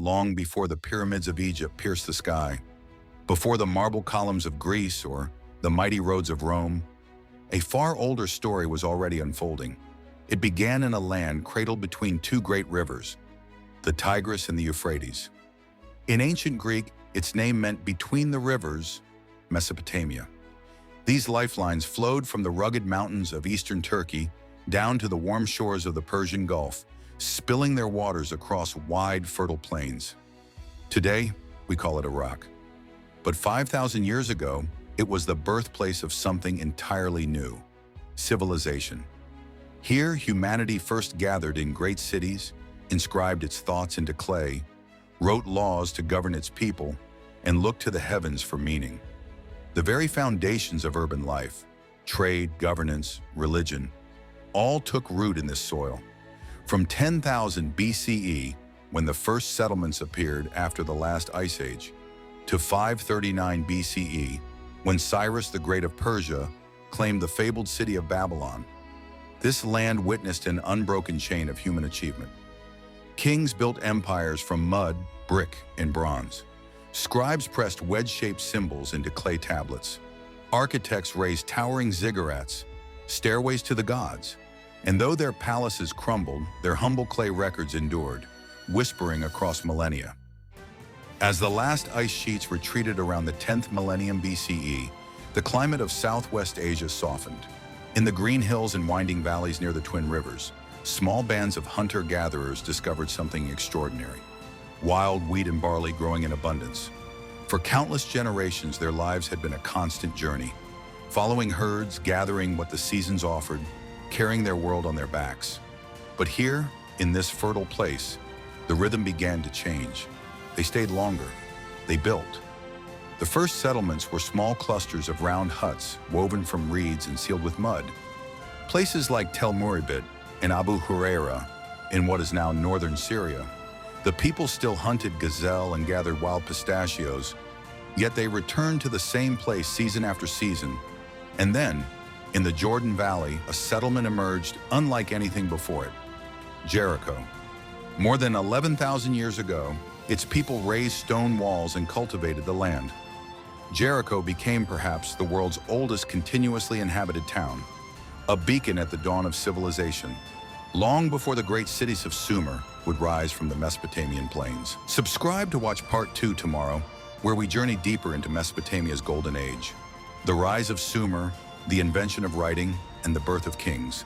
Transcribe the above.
long before the pyramids of Egypt pierced the sky, before the marble columns of Greece or the mighty roads of Rome. A far older story was already unfolding. It began in a land cradled between two great rivers, the Tigris and the Euphrates. In ancient Greek, its name meant between the rivers, Mesopotamia. These lifelines flowed from the rugged mountains of eastern Turkey down to the warm shores of the Persian Gulf, spilling their waters across wide, fertile plains. Today, we call it Iraq. But 5,000 years ago, it was the birthplace of something entirely new: civilization. Here, humanity first gathered in great cities, inscribed its thoughts into clay, wrote laws to govern its people, and looked to the heavens for meaning. The very foundations of urban life, trade, governance, religion, all took root in this soil. From 10,000 BCE, when the first settlements appeared after the last ice age, to 539 BCE, when Cyrus the Great of Persia claimed the fabled city of Babylon, this land witnessed an unbroken chain of human achievement. Kings built empires from mud, brick, and bronze. Scribes pressed wedge-shaped symbols into clay tablets. Architects raised towering ziggurats, stairways to the gods. And though their palaces crumbled, their humble clay records endured, whispering across millennia. As the last ice sheets retreated around the 10th millennium BCE, the climate of Southwest Asia softened. In the green hills and winding valleys near the Twin Rivers, small bands of hunter-gatherers discovered something extraordinary: wild wheat and barley growing in abundance. For countless generations, their lives had been a constant journey, following herds, gathering what the seasons offered, carrying their world on their backs. But here, in this fertile place, the rhythm began to change. They stayed longer. They built. The first settlements were small clusters of round huts woven from reeds and sealed with mud. Places like Tel Muribit and Abu Huraira, in what is now northern Syria, the people still hunted gazelle and gathered wild pistachios, yet they returned to the same place season after season. And then, in the Jordan Valley, a settlement emerged unlike anything before it: Jericho. More than 11,000 years ago, its people raised stone walls and cultivated the land. Jericho became perhaps the world's oldest continuously inhabited town, a beacon at the dawn of civilization, long before the great cities of Sumer would rise from the Mesopotamian plains. Subscribe to watch Part 2 tomorrow, where we journey deeper into Mesopotamia's golden age, the rise of Sumer, the invention of writing, and the birth of kings.